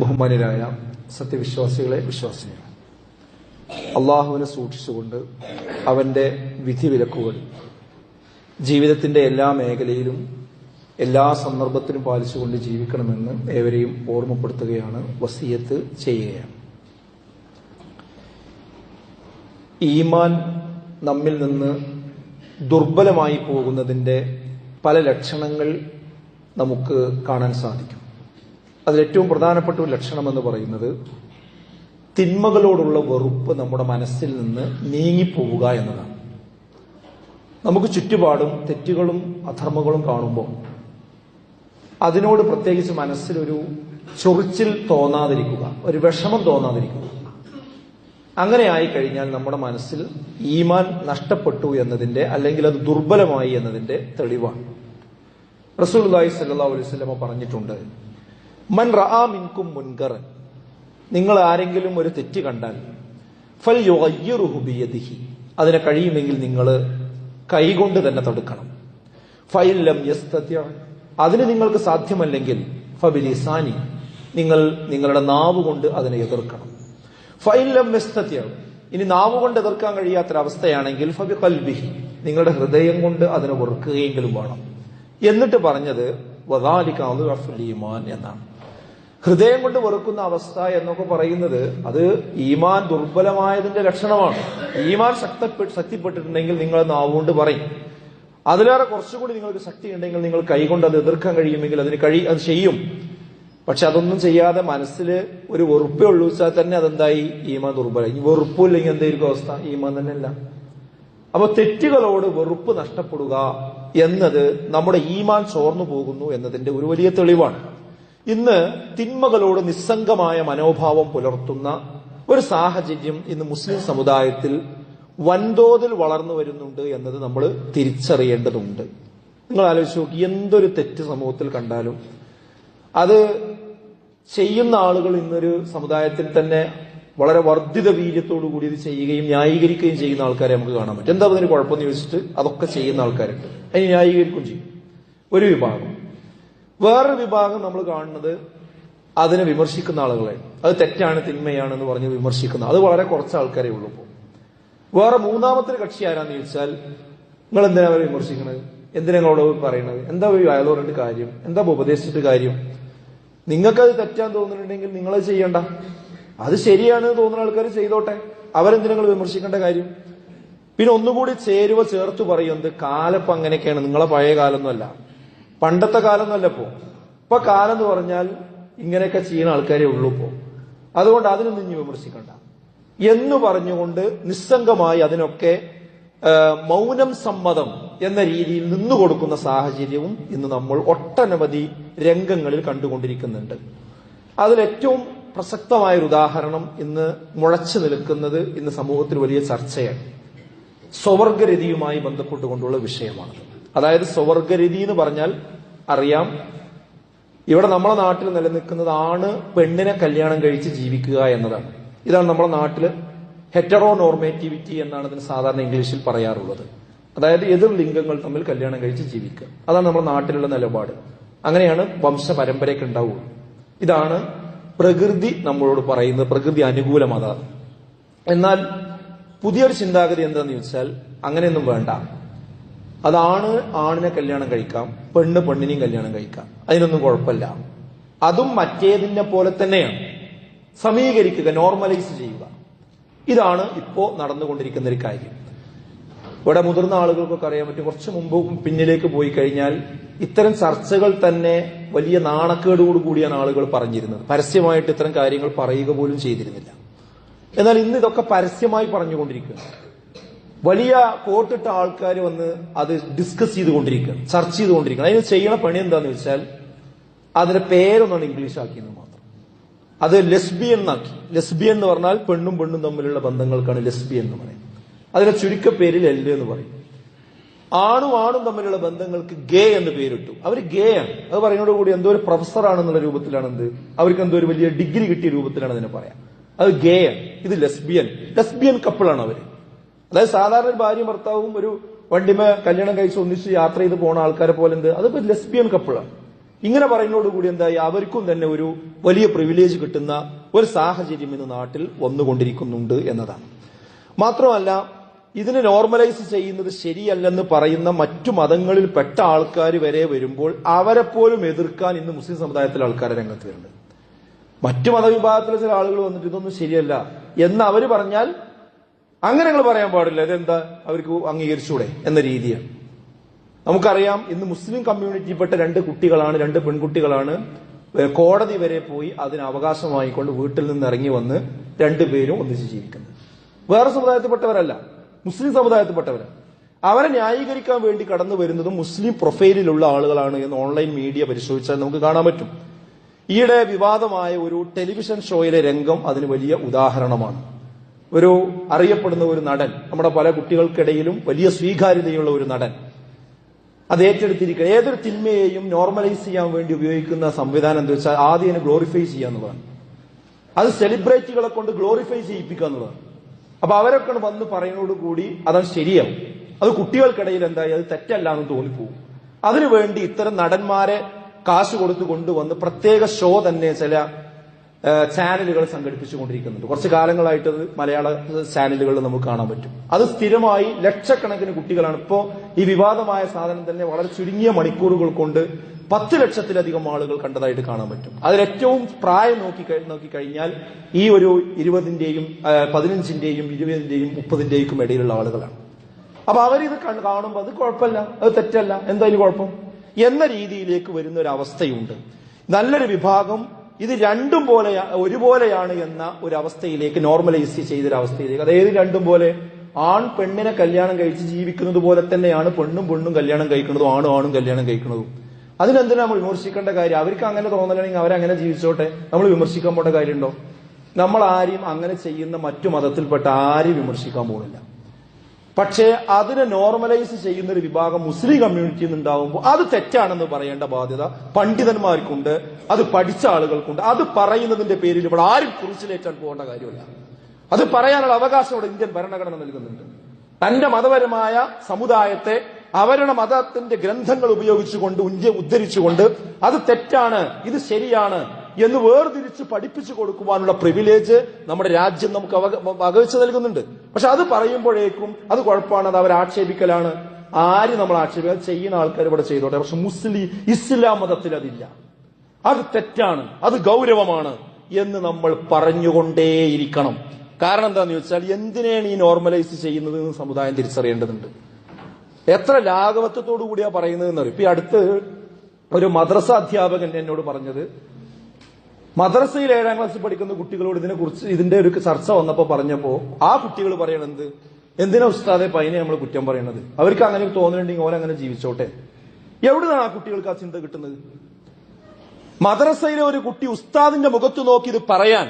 ബഹുമാന്യരായ സത്യവിശ്വാസികളെ, വിശ്വാസികളെ, അള്ളാഹുവിനെ സൂക്ഷിച്ചുകൊണ്ട് അവന്റെ വിധിവിലക്കുകൾ ജീവിതത്തിന്റെ എല്ലാ മേഖലയിലും എല്ലാ സന്ദർഭത്തിലും പാലിച്ചുകൊണ്ട് ജീവിക്കണമെന്ന് ഏവരെയും ഓർമ്മപ്പെടുത്തുകയാണ്, വസിയത്ത് ചെയ്യുകയാണ്. ഈമാൻ നമ്മിൽ നിന്ന് ദുർബലമായി പോകുന്നതിന്റെ പല ലക്ഷണങ്ങൾ നമുക്ക് കാണാൻ സാധിക്കും. അതിലേറ്റവും പ്രധാനപ്പെട്ട ഒരു ലക്ഷണമെന്ന് പറയുന്നത് തിന്മകളോടുള്ള വെറുപ്പ് നമ്മുടെ മനസ്സിൽ നിന്ന് നീങ്ങിപ്പോവുക എന്നതാണ്. നമുക്ക് ചുറ്റുപാടും തെറ്റുകളും അധർമ്മങ്ങളും കാണുമ്പോൾ അതിനോട് പ്രത്യേകിച്ച് മനസ്സിലൊരു ചൊറിച്ചിൽ തോന്നാതിരിക്കുക, ഒരു വിഷമം തോന്നാതിരിക്കുക. അങ്ങനെ ആയിക്കഴിഞ്ഞാൽ നമ്മുടെ മനസ്സിൽ ഈമാൻ നഷ്ടപ്പെട്ടു എന്നതിന്റെ, അല്ലെങ്കിൽ അത് ദുർബലമായി എന്നതിന്റെ തെളിവാണ്. റസൂലുള്ളാഹി സ്വല്ലല്ലാഹു അലൈഹി വസല്ലം പറഞ്ഞിട്ടുണ്ട്, മൻ റആ മിൻകും മുൻകറൻ, നിങ്ങൾ ആരെങ്കിലും ഒരു തെറ്റ് കണ്ടാൽ ഫൽ യുഗയ്യിറുഹു ബിയദിഹി, അതിനെ കഴിയുമെങ്കിൽ നിങ്ങൾ കൈകൊണ്ട് തന്നെ തടുക്കണം. ഫഇൻ ലം യസ്തതി, അതിന് നിങ്ങൾക്ക് സാധ്യമല്ലെങ്കിൽ ഫബിലിസാനി, നിങ്ങൾ നിങ്ങളുടെ നാവ് കൊണ്ട് അതിനെ എതിർക്കണം. ഫഇൻ ലം യസ്തതി, ഇനി നാവ് കൊണ്ട് എതിർക്കാൻ കഴിയാത്തൊരവസ്ഥയാണെങ്കിൽ ഫബിഖൽബിഹി, നിങ്ങളുടെ ഹൃദയം കൊണ്ട് അതിനെ വെറുക്കുകയെങ്കിലും വേണം. എന്നിട്ട് പറഞ്ഞത് വദാലിക അദ്അഫുൽ ഈമാൻ എന്നാണ്. ഹൃദയം കൊണ്ട് വെറുക്കുന്ന അവസ്ഥ എന്നൊക്കെ പറയുന്നത് അത് ഈമാൻ ദുർബലമായതിന്റെ ലക്ഷണമാണ്. ഈമാൻ ശക്തിപ്പെട്ടിട്ടുണ്ടെങ്കിൽ നിങ്ങൾ നാവുകൊണ്ട് പറയും. അതിലേറെ കുറച്ചുകൂടി നിങ്ങൾക്ക് ശക്തി ഉണ്ടെങ്കിൽ നിങ്ങൾ കൈകൊണ്ട് അത് എതിർക്കാൻ കഴിയുമെങ്കിൽ അത് ചെയ്യും. പക്ഷെ അതൊന്നും ചെയ്യാതെ മനസ്സിൽ ഒരു വെറുപ്പേ ഉള്ളൂ വെച്ചാൽ തന്നെ അതെന്തായി? ഈമാൻ ദുർബലം. ഇനി വെറുപ്പില്ലെങ്കിൽ എന്തായിരിക്കും അവസ്ഥ? ഈമാൻ തന്നെയല്ല. അപ്പൊ തെറ്റുകളോട് വെറുപ്പ് നഷ്ടപ്പെടുക എന്നത് നമ്മുടെ ഈമാൻ ചോർന്നു പോകുന്നു എന്നതിന്റെ ഒരു വലിയ തെളിവാണ്. ഇന്ന് തിന്മകളോട് നിസ്സംഗമായ മനോഭാവം പുലർത്തുന്ന ഒരു സാഹചര്യം ഇന്ന് മുസ്ലിം സമുദായത്തിൽ വൻതോതിൽ വളർന്നു വരുന്നുണ്ട് എന്നത് നമ്മൾ തിരിച്ചറിയേണ്ടതുണ്ട്. നിങ്ങൾ ആലോചിച്ച് നോക്കി, എന്തൊരു തെറ്റ് സമൂഹത്തിൽ കണ്ടാലും അത് ചെയ്യുന്ന ആളുകൾ ഇന്നൊരു സമുദായത്തിൽ തന്നെ വളരെ വർദ്ധിത വീര്യത്തോടു കൂടി ഇത് ചെയ്യുകയും ന്യായീകരിക്കുകയും ചെയ്യുന്ന ആൾക്കാരെ നമുക്ക് കാണാൻ പറ്റും. എന്താ അതിന് കുഴപ്പമെന്ന് ചോദിച്ചിട്ട് അതൊക്കെ ചെയ്യുന്ന ആൾക്കാരുണ്ട്, അതിന് ന്യായീകരിക്കുകയും ചെയ്യും ഒരു വിഭാഗം. വേറൊരു വിഭാഗം നമ്മൾ കാണുന്നത് അതിനെ വിമർശിക്കുന്ന ആളുകളെ, അത് തെറ്റാണ് തിന്മയാണെന്ന് പറഞ്ഞ് വിമർശിക്കുന്ന, അത് വളരെ കുറച്ച് ആൾക്കാരെ ഉള്ളൂ. ഇപ്പോൾ വേറെ മൂന്നാമത്തെ കക്ഷി ആരാന്ന് ചോദിച്ചാൽ, നിങ്ങൾ എന്തിനാ അവരെ വിമർശിക്കുന്നത്? എന്തിനാ നിങ്ങളോട് പറയുന്നത്? എന്താ അയലോറിന്റെ കാര്യം? എന്താ ഉപദേശിച്ചിട്ട് കാര്യം? നിങ്ങൾക്കത് തെറ്റാൻ തോന്നുന്നുണ്ടെങ്കിൽ നിങ്ങളത് ചെയ്യണ്ട. അത് ശരിയാണ് തോന്നുന്ന ആൾക്കാർ ചെയ്തോട്ടെ, അവരെന്തിനാ നിങ്ങൾ വിമർശിക്കേണ്ട കാര്യം? പിന്നെ ഒന്നുകൂടി ചേരുവ ചേർത്ത് പറയുന്നത്, കാലപ്പം അങ്ങനെയൊക്കെയാണ്, നിങ്ങളെ പഴയ കാലമൊന്നുമല്ല, പണ്ടത്തെ കാലമൊന്നുമല്ല. ഇപ്പൊ കാലം എന്ന് പറഞ്ഞാൽ ഇങ്ങനെയൊക്കെ ചെയ്യുന്ന ആൾക്കാരെ ഉള്ളൂ ഇപ്പോ, അതുകൊണ്ട് അതിനൊന്നും ഇനി വിമർശിക്കണ്ട എന്ന് പറഞ്ഞുകൊണ്ട് നിസ്സംഗമായി അതിനൊക്കെ മൗനം സമ്മതം എന്ന രീതിയിൽ നിന്നുകൊടുക്കുന്ന സാഹചര്യവും ഇന്ന് നമ്മൾ ഒട്ടനവധി രംഗങ്ങളിൽ കണ്ടുകൊണ്ടിരിക്കുന്നുണ്ട്. അതിലേറ്റവും പ്രസക്തമായൊരു ഉദാഹരണം ഇന്ന് മുളച്ചു നിൽക്കുന്നത്, ഇന്ന് സമൂഹത്തിൽ വലിയ ചർച്ചയാണ്, സ്വവർഗരതിയുമായി ബന്ധപ്പെട്ടുകൊണ്ടുള്ള വിഷയമാണ്. അതായത് സ്വവർഗരതി എന്ന് പറഞ്ഞാൽ അറിയാം, ഇവിടെ നമ്മുടെ നാട്ടിൽ നിലനിൽക്കുന്നത് ആണ് പെണ്ണിനെ കല്യാണം കഴിച്ച് ജീവിക്കുക എന്നതാണ്. ഇതാണ് നമ്മുടെ നാട്ടില് ഹെറ്ററോ നോർമേറ്റിവിറ്റി എന്നാണ് ഇതിന് സാധാരണ ഇംഗ്ലീഷിൽ പറയാറുള്ളത്. അതായത് എതിർ ലിംഗങ്ങൾ തമ്മിൽ കല്യാണം കഴിച്ച് ജീവിക്കുക, അതാണ് നമ്മുടെ നാട്ടിലുള്ള നിലപാട്. അങ്ങനെയാണ് വംശ പരമ്പരയൊക്കെ ഉണ്ടാവുക. ഇതാണ് പ്രകൃതി നമ്മളോട് പറയുന്നത്, പ്രകൃതി അനുകൂല മതം. എന്നാൽ പുതിയൊരു ചിന്താഗതി എന്താന്ന് ചോദിച്ചാൽ, അങ്ങനെയൊന്നും വേണ്ട, അതാണ് ആണിനെ കല്യാണം കഴിക്കാം, പെണ്ണ് പെണ്ണിനെയും കല്യാണം കഴിക്കാം, അതിനൊന്നും കുഴപ്പമില്ല, അതും മറ്റേതിനെ പോലെ തന്നെയാണ്, സമീകരിക്കുക, നോർമലൈസ് ചെയ്യുക. ഇതാണ് ഇപ്പോ നടന്നുകൊണ്ടിരിക്കുന്ന ഒരു കാര്യം. ഇവിടെ മുതിർന്ന ആളുകൾക്കൊക്കെ അറിയാൻ പറ്റും, കുറച്ചു മുമ്പ് പിന്നിലേക്ക് പോയി കഴിഞ്ഞാൽ ഇത്തരം ചർച്ചകൾ തന്നെ വലിയ നാണക്കേടോടുകൂടിയാണ് ആളുകൾ പറഞ്ഞിരുന്നത്. പരസ്യമായിട്ട് ഇത്തരം കാര്യങ്ങൾ പറയുക പോലും ചെയ്തിരുന്നില്ല. എന്നാൽ ഇന്ന് ഇതൊക്കെ പരസ്യമായി പറഞ്ഞുകൊണ്ടിരിക്കുകയാണ്. വലിയ കോട്ടിട്ട ആൾക്കാർ വന്ന് അത് ഡിസ്കസ് ചെയ്തുകൊണ്ടിരിക്കുകയാണ്, ചർച്ച ചെയ്തുകൊണ്ടിരിക്കുകയാണ്. അതിന് ചെയ്യണ പണി എന്താന്ന് വെച്ചാൽ, അതിന്റെ പേരൊന്നാണ് ഇംഗ്ലീഷ് ആക്കിയെന്ന് മാത്രം. അത് ലെസ്ബിയൻ എന്നാക്കി. ലെസ്ബിയൻ എന്ന് പറഞ്ഞാൽ പെണ്ണും പെണ്ണും തമ്മിലുള്ള ബന്ധങ്ങൾക്കാണ് ലെസ്ബിയൻ എന്ന് പറയുന്നത്. അതിന്റെ ചുരുക്കപ്പേരിൽ എല്ല് എന്ന് പറയും. ആണും ആണും തമ്മിലുള്ള ബന്ധങ്ങൾക്ക് ഗേ എന്ന് പേരിട്ടു. അവർ ഗേ ആണ്. അത് പറയുന്നതോടുകൂടി എന്തോ ഒരു പ്രൊഫസറാണെന്നുള്ള രൂപത്തിലാണ്, അവർക്ക് എന്തോ ഒരു വലിയ ഡിഗ്രി കിട്ടിയ രൂപത്തിലാണ് അതിനെ പറയാം. അത് ഗേ ആണ്, ഇത് ലെസ്ബിയൻ. ലെസ്ബിയൻ കപ്പിളാണ് അവര്. അതായത് സാധാരണ ഒരു ഭാര്യയും ഭർത്താവും ഒരു വണ്ടിമേ കല്യാണം കഴിച്ച് ഒന്നിച്ച് യാത്ര ചെയ്ത് പോണ ആൾക്കാരെ പോലെ അതിപ്പോ ലെസ്ബിയൻ കപ്പിളാണ്. ഇങ്ങനെ പറയുന്നതോടുകൂടി എന്തായി, അവർക്കും തന്നെ ഒരു വലിയ പ്രിവിലേജ് കിട്ടുന്ന ഒരു സാഹചര്യം ഇന്ന് നാട്ടിൽ വന്നുകൊണ്ടിരിക്കുന്നുണ്ട് എന്നതാണ്. മാത്രമല്ല, ഇതിനെ നോർമലൈസ് ചെയ്യുന്നത് ശരിയല്ലെന്ന് പറയുന്ന മറ്റു മതങ്ങളിൽ പെട്ട ആൾക്കാർ വരെ വരുമ്പോൾ അവരെപ്പോലും എതിർക്കാൻ ഇന്ന് മുസ്ലിം സമുദായത്തിലെ ആൾക്കാരെ രംഗത്ത് വരുന്നുണ്ട്. മറ്റു മതവിഭാഗത്തിലെ ചില ആളുകൾ വന്നിട്ട് ഇതൊന്നും ശരിയല്ല എന്ന് അവർ പറഞ്ഞാൽ അങ്ങനെ നിങ്ങൾ പറയാൻ പാടില്ല, ഇതെന്താ അവർക്ക് അംഗീകരിച്ചൂടെ എന്ന രീതിയാണ്. നമുക്കറിയാം, ഇന്ന് മുസ്ലിം കമ്മ്യൂണിറ്റിയിൽപ്പെട്ട രണ്ട് പെൺകുട്ടികളാണ് കോടതി വരെ പോയി അതിന് അവകാശമായിക്കൊണ്ട് വീട്ടിൽ നിന്ന് ഇറങ്ങി വന്ന് രണ്ടുപേരും ഒന്നിച്ച് ജീവിക്കുന്നത്. വേറെ സമുദായത്തിൽപ്പെട്ടവരല്ല, മുസ്ലിം സമുദായത്തിൽപ്പെട്ടവരാണ്. അവരെ ന്യായീകരിക്കാൻ വേണ്ടി കടന്നു വരുന്നതും മുസ്ലിം പ്രൊഫൈലിലുള്ള ആളുകളാണ് എന്ന് ഓൺലൈൻ മീഡിയ പരിശോധിച്ചാൽ നമുക്ക് കാണാൻ പറ്റും. ഈയിടെ വിവാദമായ ഒരു ടെലിവിഷൻ ഷോയിലെ രംഗം അതിന് വലിയ ഉദാഹരണമാണ്. ഒരു അറിയപ്പെടുന്ന ഒരു നടൻ, നമ്മുടെ പല കുട്ടികൾക്കിടയിലും വലിയ സ്വീകാര്യതയുള്ള ഒരു നടൻ, അത് ഏറ്റെടുത്തിരിക്കുക. ഏതൊരു തിന്മയെയും നോർമലൈസ് ചെയ്യാൻ വേണ്ടി ഉപയോഗിക്കുന്ന സംവിധാനം എന്താ വെച്ചാൽ ആദ്യം ഗ്ലോറിഫൈ ചെയ്യുക എന്നുള്ളതാണ്. അത് സെലിബ്രിറ്റികളെ കൊണ്ട് ഗ്ലോറിഫൈ ചെയ്യിപ്പിക്കുക എന്നുള്ളതാണ്. അപ്പൊ അവരൊക്കെ വന്ന് പറയുന്നതോടുകൂടി അതത് ശരിയാവും. അത് കുട്ടികൾക്കിടയിൽ എന്തായി അത് തെറ്റല്ല എന്ന് തോന്നിപ്പോകും. അതിനുവേണ്ടി ഇത്തരം നടന്മാരെ കാശ് കൊടുത്ത് കൊണ്ടുവന്ന് പ്രത്യേക ഷോ തന്നെ ചില ചാനലുകൾ സംഘടിപ്പിച്ചുകൊണ്ടിരിക്കുന്നുണ്ട്. കുറച്ച് കാലങ്ങളായിട്ട് അത് മലയാള ചാനലുകളിൽ നമുക്ക് കാണാൻ പറ്റും. അത് സ്ഥിരമായി ലക്ഷക്കണക്കിന് കുട്ടികളാണ്. ഇപ്പോൾ ഈ വിവാദമായ സാധനം തന്നെ വളരെ ചുരുങ്ങിയ മണിക്കൂറുകൾ കൊണ്ട് 10 ലക്ഷത്തിലധികം ആളുകൾ കണ്ടതായിട്ട് കാണാൻ പറ്റും. അതിലേറ്റവും പ്രായം നോക്കിക്കഴിഞ്ഞാൽ ഈ ഒരു 20-ന്റെയും 15-ന്റെയും 20-ന്റെയും 30-ന്റെയും ഇടയിലുള്ള ആളുകളാണ്. അപ്പൊ അവരിത് കാണുമ്പോൾ അത് കുഴപ്പമില്ല, അത് തെറ്റല്ല, എന്തായാലും കുഴപ്പം എന്ന രീതിയിലേക്ക് വരുന്ന ഒരു അവസ്ഥയുണ്ട്. നല്ലൊരു വിഭാഗം ഇത് രണ്ടും ഒരുപോലെയാണ് എന്ന ഒരു അവസ്ഥയിലേക്ക് നോർമലൈസ് ചെയ്തൊരവസ്ഥയിലേക്ക്, അതായത് രണ്ടും പോലെ ആൺ പെണ്ണിനെ കല്യാണം കഴിച്ച് ജീവിക്കുന്നത് പോലെ തന്നെയാണ് പെണ്ണും കല്യാണം കഴിക്കുന്നതും ആണും കല്യാണം കഴിക്കുന്നതും. അതിനെന്തിനാ നമ്മൾ വിമർശിക്കേണ്ട കാര്യം? അവർക്ക് അങ്ങനെ തോന്നലാണെങ്കിൽ അവരങ്ങനെ ജീവിച്ചോട്ടെ, നമ്മൾ വിമർശിക്കാൻ പോണ്ട കാര്യമുണ്ടോ? നമ്മൾ ആരെയും അങ്ങനെ ചെയ്യുന്ന മറ്റു മതത്തിൽപ്പെട്ട ആരെയും വിമർശിക്കാൻ പോകുന്നില്ല. പക്ഷേ അതിനെ നോർമലൈസ് ചെയ്യുന്ന ഒരു വിഭാഗം മുസ്ലിം കമ്മ്യൂണിറ്റിയിൽ നിന്നുണ്ടാവുമ്പോൾ അത് തെറ്റാണെന്ന് പറയേണ്ട ബാധ്യത പണ്ഡിതന്മാർക്കുണ്ട്, അത് പഠിച്ച ആളുകൾക്കുണ്ട്. അത് പറയുന്നതിന്റെ പേരിൽ ഇവിടെ ആരും കുറിച്ചിലേറ്റാൻ പോകേണ്ട കാര്യമില്ല. അത് പറയാനുള്ള അവകാശം ഇവിടെ ഇന്ത്യൻ ഭരണഘടന നൽകുന്നുണ്ട്. തന്റെ മതപരമായ സമുദായത്തെ അവരുടെ മതത്തിന്റെ ഗ്രന്ഥങ്ങൾ ഉപയോഗിച്ചുകൊണ്ട് ഉദ്ധരിച്ചുകൊണ്ട് അത് തെറ്റാണ്, ഇത് ശരിയാണ് എന്ന് വേർതിരിച്ച് പഠിപ്പിച്ചു കൊടുക്കുവാനുള്ള പ്രിവിലേജ് നമ്മുടെ രാജ്യം നമുക്ക് വകവെച്ച് നൽകുന്നുണ്ട്. പക്ഷെ അത് പറയുമ്പോഴേക്കും അത് കുഴപ്പമാണ്, അത് അവരാക്ഷേപിക്കലാണ്. ആരും നമ്മൾ ആക്ഷേപിക്കുക, ചെയ്യുന്ന ആൾക്കാർ ഇവിടെ ചെയ്തോട്ടെ. പക്ഷെ ഇസ്ലാം മതത്തിൽ അതില്ല, അത് തെറ്റാണ്, അത് ഗൗരവമാണ് എന്ന് നമ്മൾ പറഞ്ഞുകൊണ്ടേയിരിക്കണം. കാരണം എന്താന്ന് ചോദിച്ചാൽ, എന്തിനാണ് ഈ നോർമലൈസ് ചെയ്യുന്നത് എന്ന് സമുദായം തിരിച്ചറിയേണ്ടതുണ്ട്. എത്ര ലാഘവത്വത്തോടു കൂടിയാ പറയുന്നതെന്ന് അറിയും. ഇപ്പൊ ഈ അടുത്ത് ഒരു മദ്രസ അധ്യാപകൻ എന്നോട് പറഞ്ഞത്, മദ്രസയിൽ 7ാം ക്ലാസ്സിൽ പഠിക്കുന്ന കുട്ടികളോട് ഇതിന്റെ ഒരു ചർച്ച വന്നപ്പോ പറഞ്ഞപ്പോ ആ കുട്ടികൾ പറയണത്, എന്തിനാ ഉസ്താദെ പൈനെ നമ്മൾ കുറ്റം പറയണത്, അവർക്ക് അങ്ങനെ തോന്നുന്നുണ്ടെങ്കിൽ ഓരങ്ങനെ ജീവിച്ചോട്ടെ. എവിടുന്നാണ് ആ കുട്ടികൾക്ക് ആ ചിന്ത കിട്ടുന്നത്? മദ്രസയിലെ ഒരു കുട്ടി ഉസ്താദിന്റെ മുഖത്ത് നോക്കി ഇത് പറയാൻ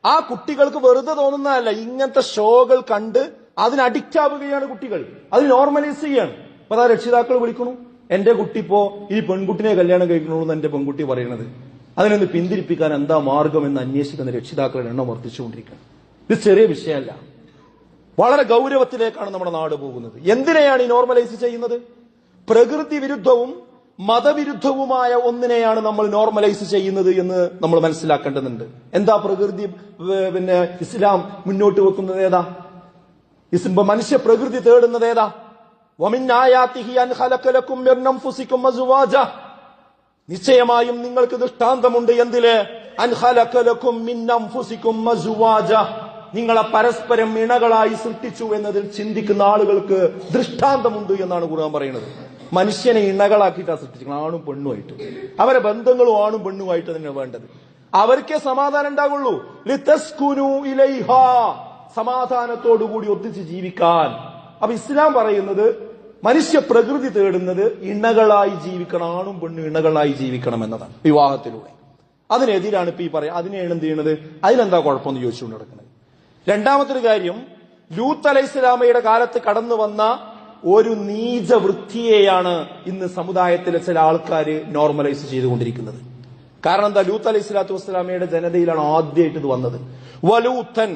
ആ കുട്ടികൾക്ക് വെറുതെ തോന്നുന്നതല്ല, ഇങ്ങനത്തെ ഷോകൾ കണ്ട് അതിന് അഡിക്റ്റ് ആവുകയാണ് കുട്ടികൾ, അത് നോർമലൈസ് ചെയ്യാണ്. അപ്പൊ അതാ രക്ഷിതാക്കൾ വിളിക്കണു, എന്റെ കുട്ടി ഇപ്പോ ഈ പെൺകുട്ടിനെ കല്യാണം കഴിക്കണു എന്ന് എന്റെ പെൺകുട്ടി പറയണത്, അതിനൊന്ന് പിന്തിരിപ്പിക്കാൻ എന്താ മാർഗം എന്ന് അന്വേഷിക്കുന്ന രക്ഷിതാക്കളുടെ എണ്ണം വർദ്ധിച്ചുകൊണ്ടിരിക്കുകയാണ്. ഇത് ചെറിയ വിഷയമല്ല, വളരെ ഗൗരവത്തിലേക്കാണ് നമ്മുടെ നാട് പോകുന്നത്. എന്തിനെയാണ് ഈ നോർമലൈസ് ചെയ്യുന്നത്? പ്രകൃതി വിരുദ്ധവും മതവിരുദ്ധവുമായ ഒന്നിനെയാണ് നമ്മൾ നോർമലൈസ് ചെയ്യുന്നത് എന്ന് നമ്മൾ മനസ്സിലാക്കേണ്ടതുണ്ട്. എന്താ പ്രകൃതി? ഇസ്ലാം മുന്നോട്ട് വെക്കുന്നത് ഏതാ? മനുഷ്യ പ്രകൃതി തേടുന്നത് ഏതാ? നിശ്ചയമായും നിങ്ങൾക്ക് ദൃഷ്ടാന്തമുണ്ട്. എന്തില്? നിങ്ങളെ പരസ്പരം ഇണകളായി സൃഷ്ടിച്ചു എന്നതിൽ ചിന്തിക്കുന്ന ആളുകൾക്ക് ദൃഷ്ടാന്തമുണ്ട് എന്നാണ് ഖുർആൻ പറയുന്നത്. മനുഷ്യനെ ഇണകളാക്കിയിട്ടാണ് സൃഷ്ടിക്കുന്നത്, ആണും പെണ്ണുമായിട്ട്. അവരെ ബന്ധങ്ങളും ആണും പെണ്ണുമായിട്ട് തന്നെ വേണ്ടത്. അവർക്കേ സമാധാനം ഉണ്ടാകുള്ളൂ. ലിതസ്കുനു ഇലൈഹാ, സമാധാനത്തോടുകൂടി ഒന്നിച്ച് ജീവിക്കാൻ. അപ്പൊ ഇസ്ലാം പറയുന്നത് മനുഷ്യ പ്രകൃതി തേടുന്നത് ഇണകളായി ജീവിക്കണം, ആണും പെണ്ണും ഇണകളായി ജീവിക്കണം എന്നതാണ് വിവാഹത്തിലൂടെ. അതിനെതിരാണ് ഇപ്പൊ ഈ പറയാം. അതിനെയാണ് എന്ത് ചെയ്യണത്? അതിനെന്താ കുഴപ്പമെന്ന് ചോദിച്ചുകൊണ്ട് നടക്കുന്നത്. രണ്ടാമത്തെ കാര്യം, ലൂത്ത് അലൈഹിസ്സലാമയുടെ കാലത്ത് കടന്നു വന്ന ഒരു നീചവൃത്തിയെയാണ് ഇന്ന് സമുദായത്തിലെ ചില ആൾക്കാർ നോർമലൈസ് ചെയ്തുകൊണ്ടിരിക്കുന്നത്. കാരണം എന്താ? ലൂത്ത് അലൈഹി സ്വലാത്തു വസ്സലാമയുടെ ജനതയിലാണ് ആദ്യമായിട്ട് ഇത് വന്നത്. വലൂത്തൻ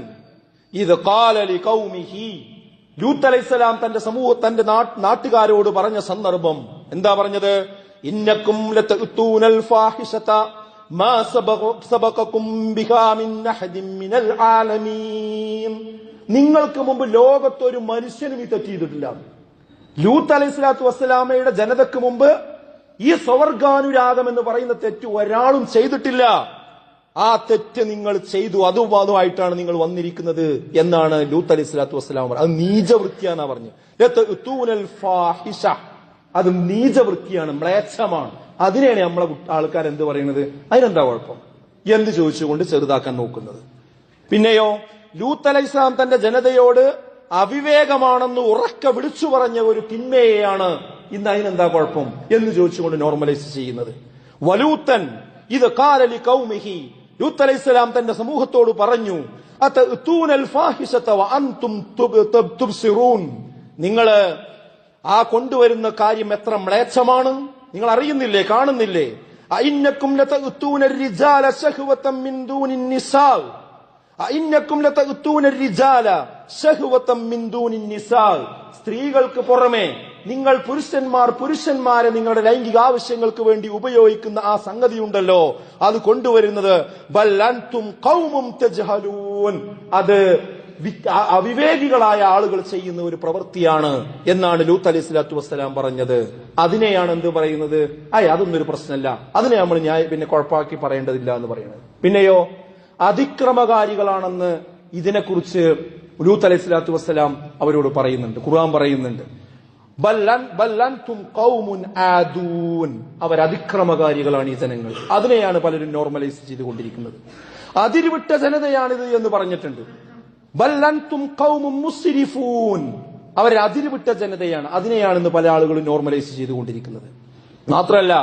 ഇത് ഖാല ലിഖൗമിഹി, ലൂത്ത് അലൈഹിസ്സലാം തന്റെ നാട്ടുകാരോട് പറഞ്ഞ സന്ദർഭം എന്താ പറഞ്ഞത്? ഇന്നകും ലതഅ്തൂനൽ ഫാഹിഷത മാ സബഖകും ബിഹാ മിൻ അഹദിൻ മിനൽ ആലമീൻ. നിങ്ങൾക്ക് മുമ്പ് ലോകത്തൊരു മനുഷ്യനും ഈ തെറ്റ് ചെയ്തിട്ടില്ല. ലൂത്ത് അലൈഹിസ്സലാത്തു വസ്സലാമയുടെ ജനതയ്ക്ക് മുമ്പ് ഈ സ്വവർഗാനുരാഗം എന്ന് പറയുന്ന തെറ്റ് ഒരാളും ചെയ്തിട്ടില്ല. ആ തെറ്റ് നിങ്ങൾ ചെയ്തു, അതുമായിട്ടാണ് നിങ്ങൾ വന്നിരിക്കുന്നത് എന്നാണ് ലൂത്ത് അലൈഹിസ്സലാത്തു വസ്സലാം പറഞ്ഞത്. അത് നീചവൃത്തിയാന്നാ പറഞ്ഞു. അത് നീചവൃത്തിയാണ്, മ്ലേച്ഛമാണ്. അതിനെയാണ് നമ്മളെ ആൾക്കാർ എന്ത് പറയുന്നത്? അതിനെന്താ കുഴപ്പം എന്ന് ചോദിച്ചുകൊണ്ട് ചെറുതാക്കാൻ നോക്കുന്നത്. പിന്നെയോ ലൂത്ത് അലൈഹിസ്സലാം തന്റെ ജനതയോട് അവിവേകമാണെന്ന് ഉറക്ക വിളിച്ചു പറഞ്ഞ ഒരു തിന്മയെയാണ് ഇന്ന് അതിനെന്താ കുഴപ്പം എന്ന് ചോദിച്ചുകൊണ്ട് നോർമലൈസ് ചെയ്യുന്നത്. വലൂത്തൻ ഇത് കാലലി കൗമിഹി, ലൂത്ത് അലൈഹിസ്സലാം തന്റെ സമൂഹത്തോട് പറഞ്ഞു, അതഅ്തൂനൽ ഫാഹിഷത വഅൻതും തുബ്സിറൂൻ, നിങ്ങള് ആ കൊണ്ടുവരുന്ന കാര്യം എത്ര മ്ലേച്ഛമാണ്, നിങ്ങൾ അറിയുന്നില്ലേ, കാണുന്നില്ലേ? അഇന്നകും ലതഅ്തൂനർ റിജാല ശഹ്വതൻ മിൻ ദൂനിൻ നിസാ, അഇന്നകും ലതഅ്തൂനർ റിജാല ശഹ്വതൻ മിൻ ദൂനിൻ നിസാ, സ്ത്രീകൾക്ക് പുറമെ നിങ്ങൾ പുരുഷന്മാരെ നിങ്ങളുടെ ലൈംഗിക ആവശ്യങ്ങൾക്ക് വേണ്ടി ഉപയോഗിക്കുന്ന ആ സംഗതി ഉണ്ടല്ലോ, അത് കൊണ്ടുവരുന്നത് ബൽ അൻതും ഖൗമും തജ്ഹലൂൻ, അത് അവിവേകികളായ ആളുകൾ ചെയ്യുന്ന ഒരു പ്രവൃത്തിയാണ് എന്നാണ് ലൂത്ത് അലൈഹിസ്സലാത്തു വസ്സലാം പറഞ്ഞത്. അതിനെയാണ് എന്ത് പറയുന്നത്? അതൊന്നും ഒരു പ്രശ്നമല്ല, അതിനെ നമ്മൾ പിന്നെ കുഴപ്പമാക്കി പറയേണ്ടതില്ല എന്ന് പറയുന്നത്. പിന്നെയോ അതിക്രമകാരികളാണെന്ന് ഇതിനെക്കുറിച്ച് ലൂത്ത് അലൈഹിസ്സലാത്തു വസ്സലാം അവരോട് പറയുന്നുണ്ട്. ഖുർആൻ പറയുന്നുണ്ട്, അവർ അതിക്രമകാരികളാണ് ഈ ജനങ്ങൾ. അതിനെയാണ് പലരും നോർമലൈസ് ചെയ്തുകൊണ്ടിരിക്കുന്നത്. അതിരുവിട്ട ജനതയാണിത് എന്ന് പറഞ്ഞിട്ടുണ്ട്. ബല്ലൻതും ഖൗമും മുസ്രിഫൂൻ, അവർ അതിരുവിട്ട ജനതയാണ്. അതിനെയാണെന്ന് പല ആളുകളും നോർമലൈസ് ചെയ്തുകൊണ്ടിരിക്കുന്നത്. മാത്രമല്ല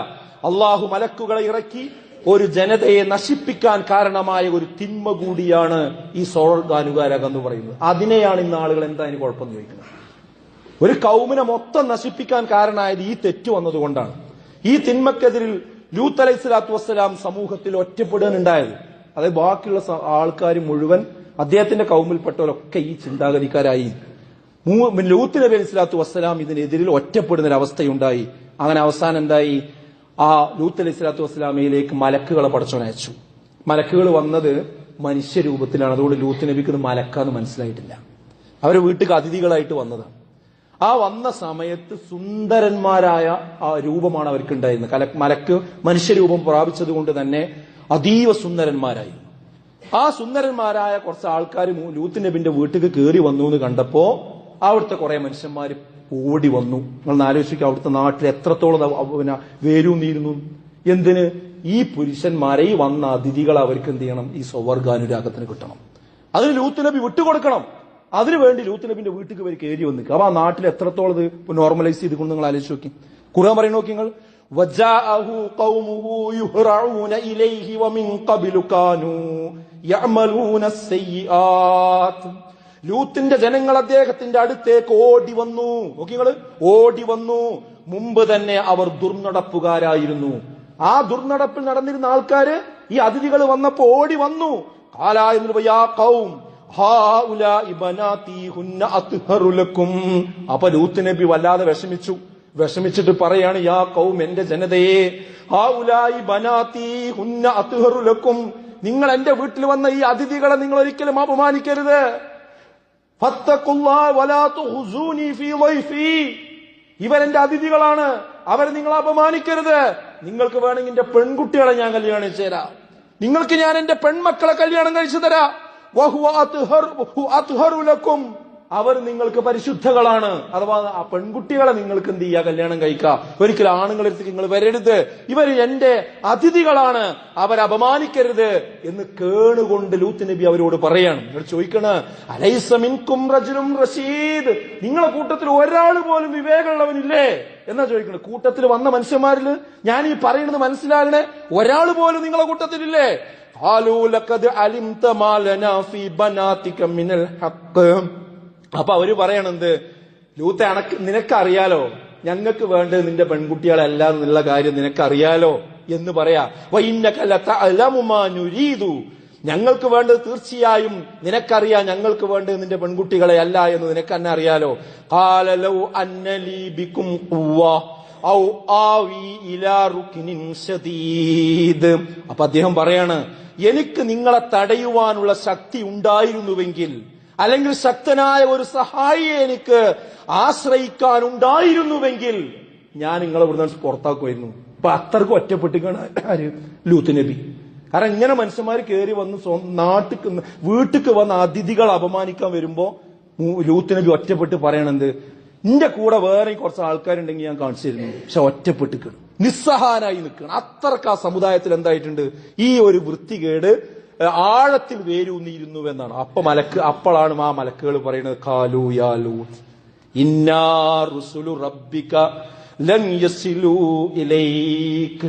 അള്ളാഹു മലക്കുകളെ ഇറക്കി ഒരു ജനതയെ നശിപ്പിക്കാൻ കാരണമായ ഒരു തിന്മ കൂടിയാണ് ഈ സ്വർഗ്ഗാനുരാഗം എന്ന് പറയുന്നത്. അതിനെയാണ് ഇന്ന് ആളുകൾ എന്താ അതിന് കുഴപ്പം ചോദിക്കുന്നത്. ഒരു കൗമിനെ മൊത്തം നശിപ്പിക്കാൻ കാരണമായത് ഈ തെറ്റ് വന്നതുകൊണ്ടാണ്. ഈ തിന്മക്കെതിരിൽ ലൂത്ത് അലൈഹിസ്സലാത്തു വസ്സലാം സമൂഹത്തിൽ ഒറ്റപ്പെടാനുണ്ടായത്. അതായത് ബാക്കിയുള്ള ആൾക്കാർ മുഴുവൻ അദ്ദേഹത്തിന്റെ കൗമിൽപ്പെട്ടവരൊക്കെ ഈ ചിന്താഗതിക്കാരായി. ലൂത്ത് നബി അലൈഹിസ്സലാത്തു വസ്സലാം ഇതിനെതിരിൽ ഒറ്റപ്പെടുന്ന ഒരു അവസ്ഥയുണ്ടായി. അങ്ങനെ അവസാനം എന്തായി? ആ ലൂത്ത് അലൈഹിസ്സലാത്തു വസ്സലാമയിലേക്ക് മലക്കുകളെ പടച്ചോൻ അയച്ചു. മലക്കുകൾ വന്നത് മനുഷ്യരൂപത്തിലാണ്. അതുകൊണ്ട് ലൂത്ത് നബിക്ക് ഇത് മലക്കാന്ന് മനസ്സിലായിട്ടില്ല. അവരെ വീട്ടിൽ അതിഥികളായിട്ട് വന്നതാണ്. ആ വന്ന സമയത്ത് സുന്ദരന്മാരായ ആ രൂപമാണ് അവർക്ക് ഉണ്ടായിരുന്നത്. മലക്ക് മനുഷ്യരൂപം പ്രാപിച്ചത് കൊണ്ട് തന്നെ അതീവ സുന്ദരന്മാരായി. ആ സുന്ദരന്മാരായ കുറച്ച് ആൾക്കാർ ലൂത്ത് നബിന്റെ വീട്ടിൽ കയറി വന്നു എന്ന് കണ്ടപ്പോ അവിടുത്തെ കുറെ മനുഷ്യന്മാർ ഓടി വന്നു. നിങ്ങൾ ആലോചിക്കുക, അവിടുത്തെ നാട്ടിൽ എത്രത്തോളം വേരൂന്നിയിരുന്നു. എന്തിന്? ഈ പുരുഷന്മാരെ, ഈ വന്ന അതിഥികൾ അവർക്ക് എന്ത് ചെയ്യണം? ഈ സ്വവർഗാനുരാഗത്തിന് കിട്ടണം. അതിന് ലൂത്ത് നബി വിട്ടുകൊടുക്കണം. അതിനുവേണ്ടി ലൂത്ത് നബിന്റെ വീട്ടിൽ ഇവർ കയറി വന്നു. അപ്പൊ ആ നാട്ടിൽ എത്രത്തോളം ഇത് നോർമലൈസ് ചെയ്തുകൊണ്ട് നിങ്ങൾ ആലോചിച്ച് നോക്കി. ഖുർആൻ പറയുന്ന നോക്കി നിങ്ങൾ, വജാഅഹു ഖൗമുഹു യുഹ്റഊന ഇലൈഹി വമിൻ ഖബ്ലു കാനൂ യഅമലൂന അസ്സയ്യിആത്ത്. ലൂത്തിന്റെ ജനങ്ങൾ അദ്ദേഹത്തിന്റെ അടുത്തേക്ക് ഓടി വന്നു. നോക്കി നിങ്ങൾ, ഓടി വന്നു. മുമ്പ് തന്നെ അവർ ദുർനടപ്പുകാരായിരുന്നു. ആ ദുർനടപ്പിൽ നടന്നിരുന്ന ആൾക്കാര് ഈ അതിഥികൾ വന്നപ്പോ ഓടി വന്നു. ഖാലാ യാ ഖൗം ഹാഉലാഇ ബനാതി ഹുന്ന അത്ഹറു ലക്കും. അപ്പൊ ലൂത്ത് നബി വല്ലാതെ വിഷമിച്ചിട്ട് പറയാണ്, യാ ഖൗം, എന്റെ ജനതയെ, ഹാഉലാഇ ബനാതി ഹുന്ന അത്ഹറു ലക്കും, നിങ്ങൾ എന്റെ വീട്ടിൽ വന്ന ഈ അതിഥികളെ നിങ്ങൾ ഒരിക്കലും അപമാനിക്കരുത്. ഫത്തഖുല്ലാഹ വലാ തുഖ്സൂനി ഫീ ളൈഫി, ഇവരെന്റെ അതിഥികളാണ്, അവരെ നിങ്ങൾ അപമാനിക്കരുത്. നിങ്ങൾക്ക് വേണമെങ്കിൽ എന്റെ പെൺകുട്ടികളെ ഞാൻ കല്യാണം കഴിച്ചു തരാം, നിങ്ങൾക്ക് ഞാൻ എന്റെ പെൺമക്കളെ കല്യാണം കഴിച്ചു തരാം. അവർ നിങ്ങൾക്ക് പരിശുദ്ധകളാണ്. അഥവാ ആ പെൺകുട്ടികളെ നിങ്ങൾക്ക് എന്ത് ചെയ്യുക? കല്യാണം കഴിക്കുക. ഒരിക്കലും ആണുങ്ങളെടുത്ത് നിങ്ങൾ വരരുത്. ഇവർ എന്റെ അതിഥികളാണ്, അവരെ അപമാനിക്കരുത് എന്ന് കേണുകൊണ്ട് ലൂത്ത് നബി അവരോട് പറയാണ്. നിങ്ങൾ ചോദിക്കണ, അലൈസ മിൻകും റജുലുൻ റശീദ്, നിങ്ങളെ കൂട്ടത്തിൽ ഒരാൾ പോലും വിവേകമുള്ളവനില്ലേ എന്നാ ചോദിക്കണേ. കൂട്ടത്തിൽ വന്ന മനുഷ്യന്മാരിൽ ഞാൻ ഈ പറയുന്നത് മനസ്സിലാകണേ, ഒരാൾ പോലും നിങ്ങളെ കൂട്ടത്തിലില്ലേ? അപ്പൊ അവര് പറയണത്, ലൂത്തെ നിനക്കറിയാലോ ഞങ്ങൾക്ക് വേണ്ടത് നിന്റെ പെൺകുട്ടികളല്ല എന്നുള്ള കാര്യം നിനക്കറിയാലോ എന്ന് പറയാ. ഞങ്ങൾക്ക് വേണ്ടത് തീർച്ചയായും നിനക്കറിയാം, ഞങ്ങൾക്ക് വേണ്ടത് നിന്റെ പെൺകുട്ടികളെ അല്ല എന്ന് നിനക്ക് തന്നെ അറിയാലോ. ഔ ആവി ഇലാ റുക്നിൻ ശദീദ്. അപ്പൊ അദ്ദേഹം പറയാണ്, എനിക്ക് നിങ്ങളെ തടയുവാനുള്ള ശക്തി ഉണ്ടായിരുന്നുവെങ്കിൽ, അല്ലെങ്കിൽ ശക്തനായ ഒരു സഹായിയെ എനിക്ക് ആശ്രയിക്കാൻ ഉണ്ടായിരുന്നുവെങ്കിൽ ഞാൻ നിങ്ങളെ ഇവിടുന്ന് പുറത്താക്കുമായിരുന്നു. അപ്പൊ അത്രക്കും ഒറ്റപ്പെട്ടിക്കാണ് ആര്? ലൂത്ത് നബി. കാരണം ഇങ്ങനെ മനുഷ്യന്മാർ കയറി വന്ന് വീട്ടിക്ക് വന്ന അതിഥികൾ അപമാനിക്കാൻ വരുമ്പോ ലൂത്ത് നബി ഒറ്റപ്പെട്ട് പറയണത്, നിന്റെ കൂടെ വേറെ കുറച്ച് ആൾക്കാരുണ്ടെങ്കിൽ ഞാൻ കാണിച്ചു തരുന്നു, പക്ഷെ ഒറ്റപ്പെട്ടിക്കണം, നിസ്സഹാനായി നിൽക്കണം. അത്രക്ക് ആ സമുദായത്തിൽ എന്തായിട്ടുണ്ട്, ഈ ഒരു വൃത്തികേട് ആഴത്തിൽ വേരൂന്നിയിരുന്നു എന്നാണ്. അപ്പോഴാണ് ആ മലക്കുകൾ പറയുന്നത്, ഖാലൂ യാ ലൂത്ത് ഇന്നാ റുസുലു റബ്ബിക ലൻ യസിലൂ ഇലൈക.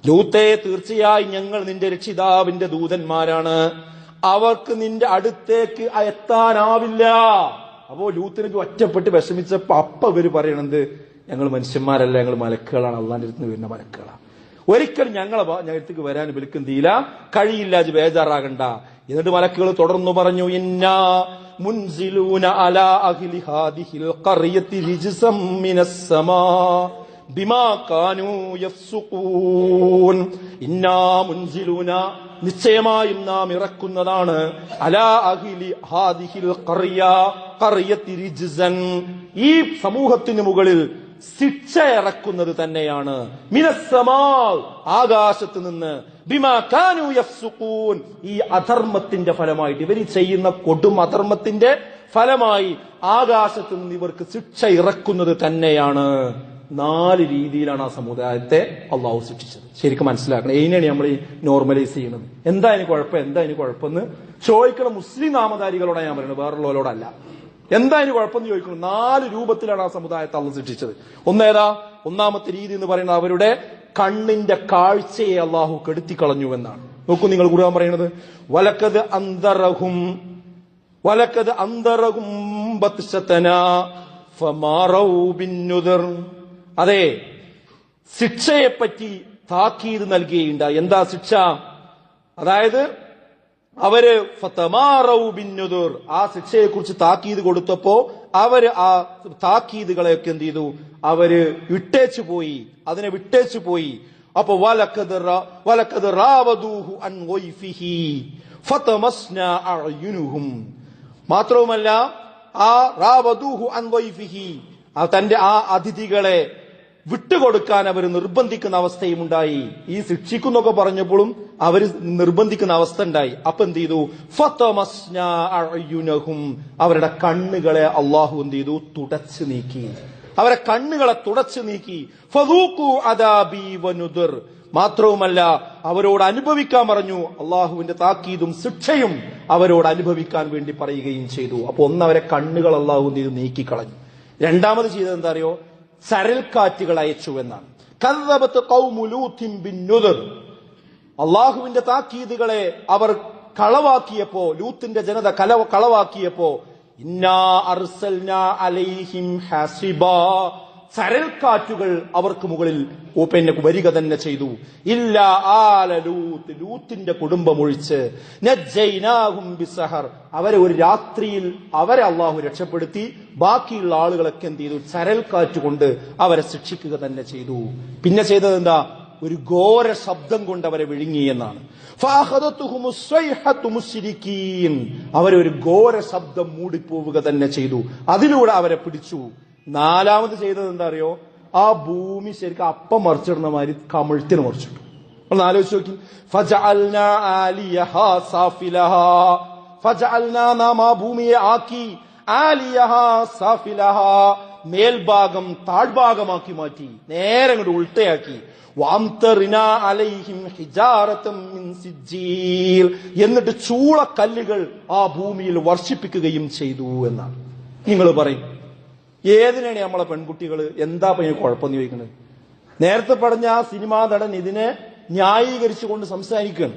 ലൂത്തേ, തീർച്ചയായും ഞങ്ങൾ നിന്റെ രക്ഷിതാവിന്റെ ദൂതന്മാരാണ്, അവർക്ക് നിന്റെ അടുത്തേക്ക് എത്താനാവില്ല. അപ്പോ ലൂത്ത് നബി ഒറ്റപ്പെട്ട് വിഷമിച്ചപ്പോ ഇവര് പറയണത്, ഞങ്ങൾ മനുഷ്യന്മാരല്ല, ഞങ്ങൾ മലക്കുകളാണ്, അള്ളാന്റെ അടുത്ത് വരുന്ന മലക്കുകളാണ്, ഒരിക്കലും ഞങ്ങളെ അടുത്തേക്ക് വരാൻ വിളിക്കും തീല കഴിയില്ല, ബേജാറാകണ്ട. എന്നിട്ട് മലക്കുകൾ തുടർന്നു പറഞ്ഞു, ഇന്നാ മുൻസിലൂന അലാ അഹ്ലി ഹാദിഹിൽ ഖറിയത്തി റിജ്സം മിനസ് സമാ ബിമാ കാനൂ യഫ്സുഖൂൻ. ഇന്നാ മുൻസിലൂന, നിശ്ചയമായും നാം ഇറക്കുന്നതാണ്, അലാ അഹ്ലി ഹാദിഹിൽ ഖറിയത്തി റിജ്സൻ, ഈ സമൂഹത്തിന് മുകളിൽ ശിക്ഷ ഇറക്കുന്നത് തന്നെയാണ്, മിനസ്സമാ, ആകാശത്ത് നിന്ന്, ബിമാ കാനൂ യഫ്സുഖൂൻ, ഈ അധർമ്മത്തിന്റെ ഫലമായിട്ട്, ഇവർ ചെയ്യുന്ന കൊടും അധർമ്മത്തിന്റെ ഫലമായി ആകാശത്ത് നിന്ന് ഇവർക്ക് ശിക്ഷ ഇറക്കുന്നത് തന്നെയാണ്. 4 രീതിയിലാണ് ആ സമുദായത്തെ അള്ളാഹു ശിക്ഷിച്ചത്. ശരിക്കും മനസ്സിലാക്കണം. ഇതിനെയാണ് നമ്മൾ ഈ നോർമലൈസ് ചെയ്യുന്നത്. എന്താ അതിന് കുഴപ്പമെന്ന് ചോദിക്കണം മുസ്ലിം നാമധാരികളോടാണ് ഞാൻ പറയുന്നത്, വേറുള്ളവരോടല്ല. എന്താ അതിന് കുഴപ്പമെന്ന് ചോദിക്കണം. 4 രൂപത്തിലാണ് ആ സമുദായത്തെ അള്ളാഹു ശിക്ഷിച്ചത്. ഒന്നാമത്തെ രീതി എന്ന് പറയുന്നത്, അവരുടെ കണ്ണിന്റെ കാഴ്ചയെ അള്ളാഹു കെടുത്തിക്കളഞ്ഞു എന്നാണ്. നോക്കൂ, നിങ്ങൾ ഖുർആൻ പറയുന്നത്, വലക്കത് അന്തറഹും ബത്ശതനാ ഫമാറൗ ബിന്നുദർ. അതെ, ശിക്ഷയെപ്പറ്റി താക്കീത് നൽകുകയുണ്ടായി. എന്താ ശിക്ഷ? അതായത് അവര് ഫതമാറൗ ബിന്നുദുർ, ആ ശിക്ഷയെ കുറിച്ച് താക്കീത് കൊടുത്തപ്പോ അവര് ആ താക്കീതുകളെയൊക്കെ എന്ത് ചെയ്തു? അവര് അതിനെ വിട്ടേച്ചു പോയി. അപ്പൊ വലഖദ് റാവദൂഹു അൻ വൈഫിഹി ഫതമസ്നാ അഅ്യുനുഹും. മാത്രവുമല്ല, ആ റാവദൂഹു അൻ വൈഫിഹി, തന്റെ ആ അതിഥികളെ വിട്ടുകൊടുക്കാൻ അവർ നിർബന്ധിക്കുന്ന അവസ്ഥയും ഉണ്ടായി. ഈ ശിക്ഷിക്കുന്നൊക്കെ പറഞ്ഞപ്പോഴും അവർ നിർബന്ധിക്കുന്ന അവസ്ഥ ഉണ്ടായി. അപ്പൊ എന്ത് ചെയ്തു? ഫതമസ്നാ അഅ്യുനഹും, അവരുടെ കണ്ണുകളെ അള്ളാഹു എന്ത് ചെയ്തു? തുടച്ചു നീക്കി. അവരെ കണ്ണുകളെ തുടച്ചു നീക്കി. ഫദൂഖു അദാബി വനുദർ. മാത്രവുമല്ല, അവരോട് അനുഭവിക്കാൻ പറഞ്ഞു. അള്ളാഹുവിന്റെ താക്കീതും ശിക്ഷയും അവരോട് അനുഭവിക്കാൻ വേണ്ടി പറയുകയും ചെയ്തു. അപ്പൊ അവരെ കണ്ണുകൾ അള്ളാഹു എന്ത് ചെയ്തു? നീക്കിക്കളഞ്ഞു. രണ്ടാമത് ചെയ്തത് എന്താ അറിയോ? ചരൽക്കാറ്റുകൾ അയച്ചു എന്നാണ്. കദ്ദബത്ത് ഖൗമു ലൂത്തിൻ ബിന്നുദർ. അള്ളാഹുവിന്റെ താക്കീതുകളെ അവർ കളവാക്കിയപ്പോ, ലൂത്തിന്റെ ജനത കളവാക്കിയപ്പോ, ഇന്നാ അർസൽനാ അലൈഹിം ഹസിബാ, ചരൽക്കാറ്റുകൾ അവർക്ക് മുകളിൽ വരിക തന്നെ ചെയ്തു. ഇല്ല ആല ലൂത്ത്, ലൂത്തിന്റെ കുടുംബം ഒഴിച്ച്, നജ്ജൈനാഹും ബിസഹർ, അവരെ ഒരു രാത്രിയിൽ അവരെ അള്ളാഹു രക്ഷപ്പെടുത്തി. ബാക്കിയുള്ള ആളുകളൊക്കെ എന്ത് ചെയ്തു? ചരൽക്കാറ്റ് കൊണ്ട് അവരെ ശിക്ഷിക്കുക തന്നെ ചെയ്തു. പിന്നെ ചെയ്തത് എന്താ? ഒരു ഘോര ശബ്ദം കൊണ്ട് അവരെ വിഴുങ്ങി എന്നാണ്. അവരെ ഒരു ഘോര ശബ്ദം മൂടിപ്പോവുക തന്നെ ചെയ്തു. അതിലൂടെ അവരെ പിടിച്ചു. നാലാമത് ചെയ്തത് എന്താ അറിയോ? ആ ഭൂമി ശരിക്കും അപ്പം മറിച്ചിടുന്ന മാതിരി കമിഴ്ത്തിന് മറിച്ചിട്ടു. ഒന്ന് ആലോചിച്ച് നോക്കി. ഫജഅൽനാ ആലിയഹാ സാഫിലഹാ, ഫജഅൽനാ, നാം ആ ഭൂമിയെ ആക്കി, ആലിയഹാ സാഫിലഹാ, മേൽഭാഗം താഴ്ഭാഗമാക്കി മാറ്റി, നേരെ അങ്ങോട്ട് ഉൾട്ടയാക്കി. വഅംതർനാ അലൈഹിം ഹിജാറതൻ മിൻ സിജ്ജീൽ, എന്നിട്ട് ചൂളക്കല്ലുകൾ ആ ഭൂമിയിൽ വർഷിപ്പിക്കുകയും ചെയ്തു എന്നാണ്. നിങ്ങൾ പറയും, ഏതിനാണ് നമ്മളെ പെൺകുട്ടികൾ എന്താ പയ്യ കുഴപ്പമെന്ന് ചോദിക്കുന്നത്? നേരത്തെ പറഞ്ഞ ആ സിനിമാ നടൻ ഇതിനെ ന്യായീകരിച്ചുകൊണ്ട് സംസാരിക്കുകയാണ്.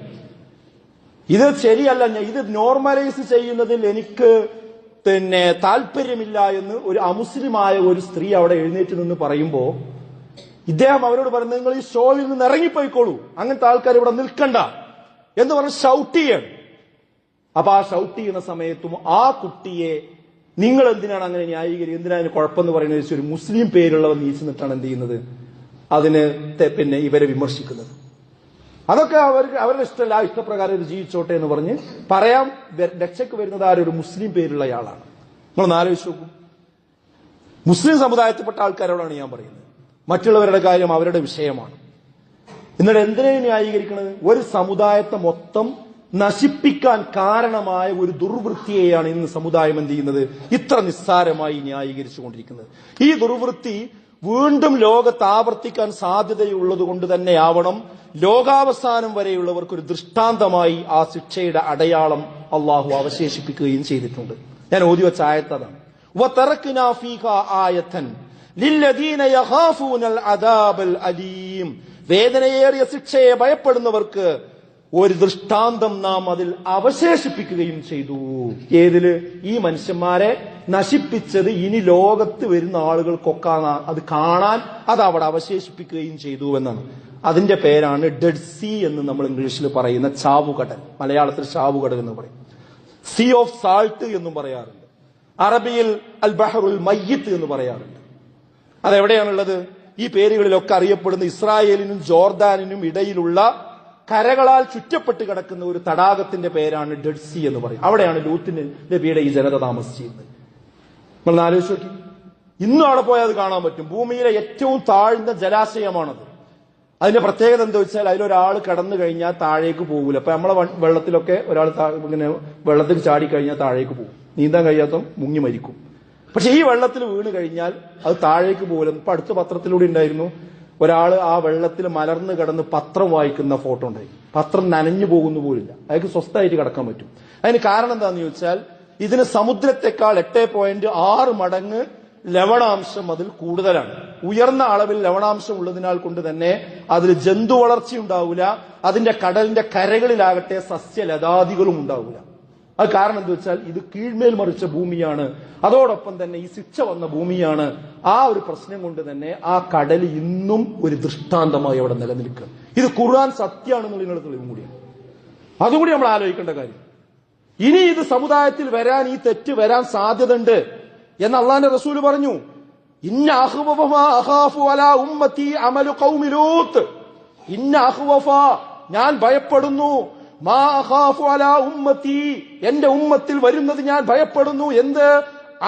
ഇത് ശരിയല്ല, ഇത് നോർമലൈസ് ചെയ്യുന്നതിൽ എനിക്ക് താല്പര്യമില്ല എന്ന് ഒരു അമുസ്ലിമായ ഒരു സ്ത്രീ അവിടെ എഴുന്നേറ്റ് നിന്ന് പറയുമ്പോ ഇദ്ദേഹം അവരോട് പറയുന്നത്, നിങ്ങൾ ഈ ഷോയിൽ നിന്ന് ഇറങ്ങിപ്പോയിക്കോളൂ, അങ്ങനത്തെ ആൾക്കാർ ഇവിടെ നിൽക്കണ്ട എന്ന് പറഞ്ഞ് ഷൗട്ട് ചെയ്യണം. അപ്പൊ ആ ഷൗട്ട് ചെയ്യുന്ന സമയത്തും ആ കുട്ടിയെ നിങ്ങൾ എന്തിനാണ് അങ്ങനെ ന്യായീകരിക്കുക, എന്തിനാണ് കുഴപ്പമെന്ന് പറയുന്നത്? ഒരു മുസ്ലിം പേരുള്ളവർ നീച്ചു നിന്നിട്ടാണ് എന്ത് ചെയ്യുന്നത്, അതിന് പിന്നെ ഇവരെ വിമർശിക്കുന്നത്. അതൊക്കെ അവരുടെ ഇഷ്ടമല്ല, ആ ഇഷ്ടപ്രകാരം ഇത് ജീവിച്ചോട്ടെ എന്ന് പറഞ്ഞ് പറയാം. രക്ഷയ്ക്ക് വരുന്നത് ആരൊരു മുസ്ലിം പേരുള്ള ആളാണ്. നിങ്ങളൊന്ന് ആലോചിച്ച് നോക്കൂ. മുസ്ലിം സമുദായത്തിൽപ്പെട്ട ആൾക്കാരോടാണ് ഞാൻ പറയുന്നത്. മറ്റുള്ളവരുടെ കാര്യം അവരുടെ വിഷയമാണ്. എന്നിട്ട് എന്തിനാണ് ന്യായീകരിക്കുന്നത്? ഒരു സമുദായത്തെ മൊത്തം നശിപ്പിക്കാൻ കാരണമായ ഒരു ദുർവൃത്തിയെയാണ് ഇന്ന് സമുദായം എന്ത് ചെയ്യുന്നത്, ഇത്ര നിസ്സാരമായി ന്യായീകരിച്ചുകൊണ്ടിരിക്കുന്നത്. ഈ ദുർവൃത്തി വീണ്ടും ലോകത്ത് ആവർത്തിക്കാൻ സാധ്യതയുള്ളത് കൊണ്ട് തന്നെയാവണം ലോകാവസാനം വരെയുള്ളവർക്ക് ഒരു ദൃഷ്ടാന്തമായി ആ ശിക്ഷയുടെ അടയാളം അള്ളാഹു അവശേഷിപ്പിക്കുകയും ചെയ്തിട്ടുണ്ട്. ഞാൻ ഓതി വെച്ച ആയത്തതാണ്. വതറക്നാ ഫീഹാ ആയതൻ ലില്ലദീന യഖാഫൂനൽ അദാബൽ അലീം. വേദനയേറിയ ശിക്ഷയെ ഭയപ്പെടുന്നവർക്ക് ഒരു ദൃഷ്ടാന്തം നാം അതിൽ അവശേഷിപ്പിക്കുകയും ചെയ്തു. ഏതില്? ഈ മനുഷ്യന്മാരെ നശിപ്പിച്ചത് ഇനി ലോകത്ത് വരുന്ന ആളുകൾക്കൊക്കെ അത് കാണാൻ അത് അവിടെ അവശേഷിപ്പിക്കുകയും ചെയ്തു എന്നാണ്. അതിന്റെ പേരാണ് ഡെഡ് സീ എന്ന് നമ്മൾ ഇംഗ്ലീഷിൽ പറയുന്ന ചാവുകടൽ. മലയാളത്തിൽ ചാവുകടൽ എന്ന് പറയും. സീ ഓഫ് സാൾട്ട് എന്നും പറയാറുണ്ട്. അറബിയിൽ അൽ ബഹറുൽ മയ്യിത്ത് എന്ന് പറയാറുണ്ട്. അതെവിടെയാണുള്ളത്? ഈ പേരുകളിലൊക്കെ അറിയപ്പെടുന്ന ഇസ്രായേലിനും ജോർദാനിനും ഇടയിലുള്ള കരകളാൽ ചുറ്റപ്പെട്ട് കിടക്കുന്ന ഒരു തടാകത്തിന്റെ പേരാണ് ഡെഡ് സീ എന്ന് പറയും. അവിടെയാണ് ലൂത്ത് നബിയുടെ ഈ ജനത താമസിച്ചിരുന്നത്. നമ്മൾ ആലോചിച്ച് നോക്കി. ഇന്നും അവിടെ പോയാൽ അത് കാണാൻ പറ്റും. ഭൂമിയിലെ ഏറ്റവും താഴ്ന്ന ജലാശയമാണത്. അതിന്റെ പ്രത്യേകത എന്താ വെച്ചാൽ അതിലൊരാൾ കടന്നു കഴിഞ്ഞാൽ താഴേക്ക് പോകൂല. അപ്പൊ നമ്മളെ വെള്ളത്തിലൊക്കെ ഒരാൾ ഇങ്ങനെ വെള്ളത്തിൽ ചാടി കഴിഞ്ഞാൽ താഴേക്ക് പോകും. നീന്താൻ കഴിയാത്ത മുങ്ങി മരിക്കും. പക്ഷെ ഈ വെള്ളത്തിൽ വീണ് കഴിഞ്ഞാൽ അത് താഴേക്ക് പോകില്ല. ഇപ്പൊ അടുത്ത പത്രത്തിലൂടെ ഉണ്ടായിരുന്നു, ഒരാൾ ആ വെള്ളത്തിൽ മലർന്ന് കിടന്ന് പത്രം വായിക്കുന്ന ഫോട്ടോ ഉണ്ടായി. പത്രം നനഞ്ഞു പോകുന്നു പോലില്ല. അയാൾക്ക് സ്വസ്ഥമായിട്ട് കിടക്കാൻ പറ്റും. അതിന് കാരണം എന്താണെന്ന് ചോദിച്ചാൽ ഇതിന് സമുദ്രത്തെക്കാൾ 8.6 മടങ്ങ് ലവണാംശം അതിൽ കൂടുതലാണ്. ഉയർന്ന അളവിൽ ലവണാംശം ഉള്ളതിനാൽ കൊണ്ട് തന്നെ അതിൽ ജന്തു വളർച്ചയുണ്ടാവില്ല. അതിന്റെ കടലിന്റെ കരകളിലാകട്ടെ സസ്യലതാദികളും ഉണ്ടാവില്ല. അത് കാരണം എന്താ വെച്ചാൽ ഇത് കീഴ്മേൽ മറിച്ച ഭൂമിയാണ്. അതോടൊപ്പം തന്നെ ഈ ശിക്ഷ വന്ന ഭൂമിയാണ്. ആ ഒരു പ്രശ്നം കൊണ്ട് തന്നെ ആ കടൽ ഇന്നും ഒരു ദൃഷ്ടാന്തമായി അവിടെ നിലനിൽക്കുക. ഇത് ഖുർആൻ സത്യമാണെന്നുള്ള തെളിവും കൂടിയാണ്. അതുകൂടി നമ്മൾ ആലോചിക്കേണ്ട കാര്യം. ഇനി ഇത് സമുദായത്തിൽ വരാൻ, ഈ തെറ്റ് വരാൻ സാധ്യതയുണ്ട് എന്ന് അള്ളാന്റെ റസൂല് പറഞ്ഞു. ഇന്ന അഖ്വഫ അഖാഫു അലാ ഉമ്മത്തി അമലു ഖൗമി ലൂത്ത്. ഇന്ന അഖ്വഫ, ഞാൻ ഭയപ്പെടുന്നു, മാ അഖാഫു അലാ ഉമ്മത്തി, എന്റെ ഉമ്മത്തിൽ വരുന്നത് ഞാൻ ഭയപ്പെടുന്നു. എന്ത്?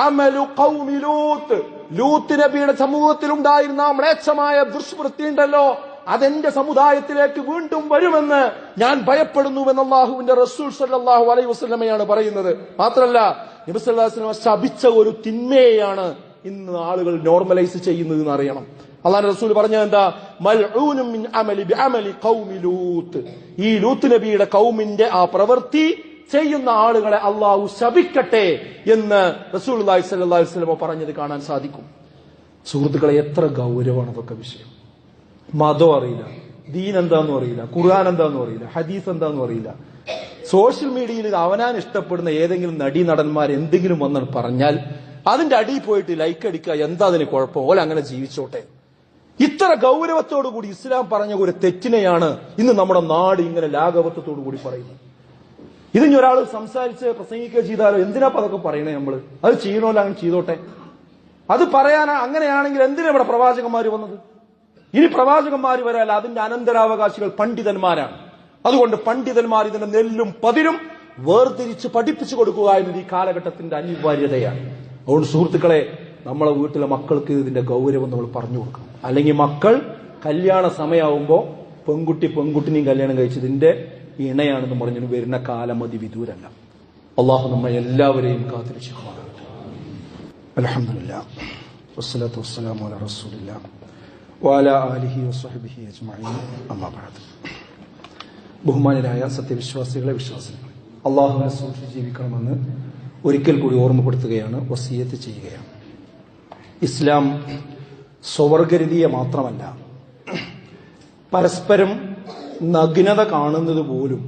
അമലു ഖൗമി ലൂത്ത്. ലൂത്ത് നബിയുടെ സമൂഹത്തിൽ ഉണ്ടായിരുന്ന മ്ലേച്ഛമായ ദുഷ്വൃത്തി ഉണ്ടല്ലോ, അതെന്റെ സമുദായത്തിലേക്ക് വീണ്ടും വരുമെന്ന് ഞാൻ ഭയപ്പെടുന്നുവെന്ന് അല്ലാഹുവിന്റെ റസൂൽ സല്ലല്ലാഹു അലൈഹി വസല്ലമയാണ് പറയുന്നത്. മാത്രമല്ല നബി സല്ലല്ലാഹു അലൈഹി വസല്ലം ശപിച്ച ഒരു തിന്മയെയാണ് ഇന്ന് ആളുകൾ നോർമലൈസ് ചെയ്യുന്നത് എന്ന് അറിയണം. അല്ലാഹുവിന്റെ റസൂൽ പറഞ്ഞത് എന്താ? മൽഊനും മിൻ അമലി ബിഅമലി ഖൗമി ലൂത്ത്. ഈ ലൂത്ത് നബിയുടെ കൗമിന്റെ ആ പ്രവൃത്തി ചെയ്യുന്ന ആളുകളെ അള്ളാഹു ശപിക്കട്ടെ എന്ന് റസൂലുള്ളാഹി സ്വല്ലല്ലാഹു അലൈഹി വസല്ലം പറഞ്ഞത് കാണാൻ സാധിക്കും. സുഹൃത്തുക്കളെ, എത്ര ഗൗരവമാണ് അതൊക്കെ വിഷയം. മതം അറിയില്ല, ദീൻ എന്താന്നും അറിയില്ല, ഖുർആൻ എന്താന്നും അറിയില്ല, ഹദീസ് എന്താന്നും അറിയില്ല. സോഷ്യൽ മീഡിയയിൽ അവനാൻ ഇഷ്ടപ്പെടുന്ന ഏതെങ്കിലും നടന്മാർ എന്തെങ്കിലും വന്ന് പറഞ്ഞാൽ അതിന്റെ അടിയിൽ പോയിട്ട് ലൈക്ക് അടിക്കുക, എന്താ അതിന് കുഴപ്പം, ഓല അങ്ങനെ ജീവിച്ചോട്ടെ. ഇത്ര ഗൗരവത്തോടു കൂടി ഇസ്ലാം പറഞ്ഞ ഒരു തെറ്റിനെയാണ് ഇന്ന് നമ്മുടെ നാട് ഇങ്ങനെ ലാഘവത്വത്തോടു കൂടി പറയുന്നത്. ഇതിന് ഒരാൾ സംസാരിച്ച് പ്രസംഗിക്കുക ചെയ്താലോ എന്തിനാ അതൊക്കെ പറയണേ? നമ്മള് അത് ചെയ്യണമല്ലോ, അങ്ങനെ ചെയ്തോട്ടെ. അത് പറയാനാ അങ്ങനെയാണെങ്കിൽ എന്തിനാ ഇവിടെ പ്രവാചകന്മാർ വന്നത്? ഇനി പ്രവാചകന്മാർ വരാല്ല, അതിന്റെ അനന്തരാവകാശികൾ പണ്ഡിതന്മാരാണ്. അതുകൊണ്ട് പണ്ഡിതന്മാർ ഇതിന്റെ നെല്ലും പതിരും വേർതിരിച്ച് പഠിപ്പിച്ചു കൊടുക്കുക എന്നത് ഈ കാലഘട്ടത്തിന്റെ അനിവാര്യതയാണ്. അതുകൊണ്ട് സുഹൃത്തുക്കളെ, നമ്മളെ വീട്ടിലെ മക്കൾക്ക് ഇതിന്റെ ഗൗരവം നമ്മൾ പറഞ്ഞു കൊടുക്കണം. അല്ലെങ്കിൽ മക്കൾ കല്യാണ സമയമാവുമ്പോ പെൺകുട്ടിനെയും കല്യാണം കഴിച്ചതിന്റെ ഇണയാണെന്ന് പറഞ്ഞു വരുന്ന കാലം അതിവിദൂരല്ല. അള്ളാഹു നമ്മെ എല്ലാവരെയും കാത്തിരക്ഷിക്കുമാറാകട്ടെ. അൽഹംദുലില്ലാഹ് വസ്സലാത്തു വസ്സലാമു അലാ റസൂലില്ലാഹ് വഅലാ ആലിഹി വസ്വഹ്ബിഹി അജ്മഈൻ. അമ്മാ ബഅദ്. ബഹുമാനരായ സത്യവിശ്വാസികളെ, വിശ്വാസികളെ, അള്ളാഹുവിനെ സൂക്ഷിച്ച് ജീവിക്കണമെന്ന് ഒരിക്കൽ കൂടി ഓർമ്മപ്പെടുത്തുകയാണ്, വസിയത്ത് ചെയ്യുകയാണ്. ഇസ്ലാം സ്വവർഗരീതിയെ മാത്രമല്ല, പരസ്പരം നഗ്നത കാണുന്നത് പോലും,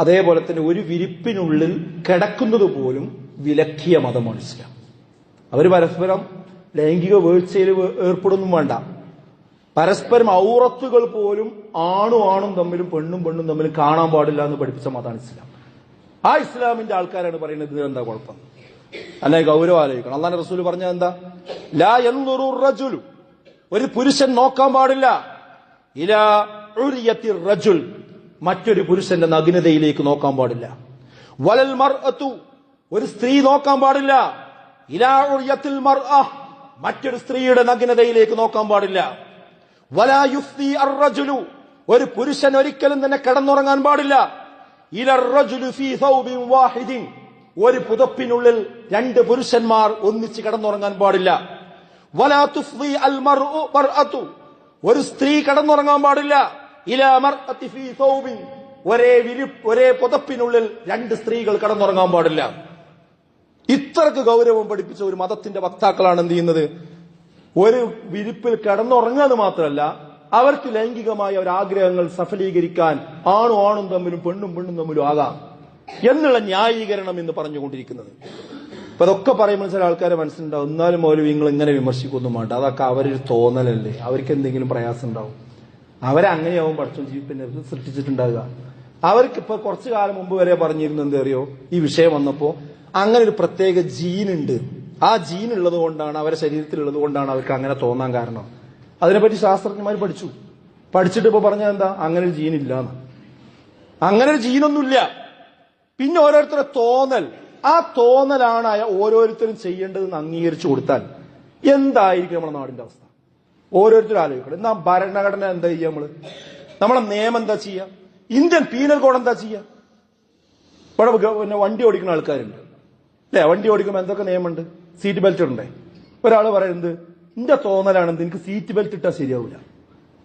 അതേപോലെ തന്നെ ഒരു വിരിപ്പിനുള്ളിൽ കിടക്കുന്നത് പോലും വിലക്കിയ മതമാണ് ഇസ്ലാം. അവർ പരസ്പരം ലൈംഗിക വീഴ്ചയിൽ ഏർപ്പെടുന്നു വേണ്ട. പരസ്പരം ഔറത്തുകൾ പോലും ആണും തമ്മിലും പെണ്ണും തമ്മിലും കാണാൻ പാടില്ല എന്ന് പഠിപ്പിച്ച മതമാണ് ഇസ്ലാം. ആ ഇസ്ലാമിന്റെ ആൾക്കാരാണ് പറയുന്നത് എന്താ കുഴപ്പം. അല്ലെ ഗൗരവം ആലോചിക്കണം. അള്ളാഹുവിന്റെ റസൂൽ പറഞ്ഞത് എന്താ? ലാ യൻദുറു റജുലു, ഒരു പുരുഷൻ നോക്കാൻ പാടില്ല, ഇലാ ഉരിയത്തി റജുൽ, മറ്റൊരു പുരുഷന്റെ നഗ്നതയിലേക്ക് നോക്കാൻ പാടില്ല. വലൽ മർഅതു, ഒരു സ്ത്രീ നോക്കാൻ പാടില്ല, ഇലാ ഉരിയത്തിൽ മർഅ, മറ്റൊരു സ്ത്രീയുടെ നഗ്നതയിലേക്ക് നോക്കാൻ പാടില്ല. വലാ യുഫ്തി അർറജുലു, ഒരു പുരുഷൻ ഒരിക്കലും തന്നെ കിടന്നുറങ്ങാൻ പാടില്ല, ഇലർ റജുലു ഫീ സൗബിൻ വാഹിദിൻ, ഒരു പുതപ്പിനുള്ളിൽ രണ്ട് പുരുഷന്മാർ ഒന്നിച്ച് കിടന്നുറങ്ങാൻ പാടില്ല. വലാ തുഫ്തി അൽ മർഅതു, ഒരു സ്ത്രീ കിടന്നുറങ്ങാൻ പാടില്ല, ഇലാ മർഅതി ഫീ സൗബിൻ, ഒരേ പുതപ്പിനുള്ളിൽ രണ്ട് സ്ത്രീകൾ കിടന്നുറങ്ങാൻ പാടില്ല. ഇത്രക്ക് ഗൗരവം പഠിപ്പിച്ച ഒരു മതത്തിന്റെ വക്താക്കളാണ് എന്ത് ചെയ്യുന്നത്? ഒരു വിരിപ്പിൽ കിടന്നുറങ്ങാന്ന് മാത്രമല്ല, അവർക്ക് ലൈംഗികമായ ഒരാഗ്രഹങ്ങൾ സഫലീകരിക്കാൻ ആണും തമ്മിലും പെണ്ണും തമ്മിലും ആകാം എന്നുള്ള ന്യായീകരണം എന്ന് പറഞ്ഞുകൊണ്ടിരിക്കുന്നത്. അപ്പൊ അതൊക്കെ പറയുമ്പോൾ ചില ആൾക്കാരെ മനസ്സിലുണ്ടാവും, എന്നാലും മൗലവി നിങ്ങൾ ഇങ്ങനെ വിമർശിക്കൊന്നും വേണ്ട, അതൊക്കെ അവരൊരു തോന്നലല്ലേ, അവർക്ക് എന്തെങ്കിലും പ്രയാസം ഉണ്ടാവും, അവരങ്ങനെയാവും പഠിച്ചും പിന്നെ സൃഷ്ടിച്ചിട്ടുണ്ടാകുക. അവർക്ക് ഇപ്പൊ കുറച്ചു കാലം മുമ്പ് വരെ പറഞ്ഞിരുന്നു എന്തറിയോ, ഈ വിഷയം വന്നപ്പോ അങ്ങനെ ഒരു പ്രത്യേക ജീനുണ്ട്, ആ ജീൻ ഉള്ളത് കൊണ്ടാണ്, അവരുടെ ശരീരത്തിലുള്ളത് കൊണ്ടാണ് അവർക്ക് അങ്ങനെ തോന്നാൻ കാരണം. അതിനെപ്പറ്റി ശാസ്ത്രജ്ഞന്മാർ പഠിച്ചിട്ട് ഇപ്പൊ പറഞ്ഞാൽ എന്താ, അങ്ങനെ ഒരു ജീൻ ഇല്ലാന്ന്, അങ്ങനെ ഒരു ജീനൊന്നുമില്ല. പിന്നെ ഓരോരുത്തരുടെ തോന്നൽ, ആ തോന്നലാണ് ഓരോരുത്തരും ചെയ്യേണ്ടതെന്ന് അംഗീകരിച്ചു കൊടുത്താൽ എന്തായിരിക്കും നമ്മുടെ നാടിന്റെ അവസ്ഥ? ഓരോരുത്തരും ആലോചിക്കണം. എന്നാ ഭരണഘടന എന്താ ചെയ്യുക, നമ്മളെ നിയമം എന്താ ചെയ്യുക, ഇന്ത്യൻ പീനൽ കോഡ് എന്താ ചെയ്യുക? ഇവിടെ പിന്നെ വണ്ടി ഓടിക്കുന്ന ആൾക്കാരുണ്ട് അല്ലെ, വണ്ടി ഓടിക്കുമ്പോൾ എന്തൊക്കെ നിയമമുണ്ട്? സീറ്റ് ബെൽറ്റ് ഉണ്ടേ. ഒരാൾ പറയുന്നത് എന്റെ തോന്നലാണെന്ന്, എനിക്ക് സീറ്റ് ബെൽറ്റ് ഇട്ടാൽ ശരിയാവില്ല,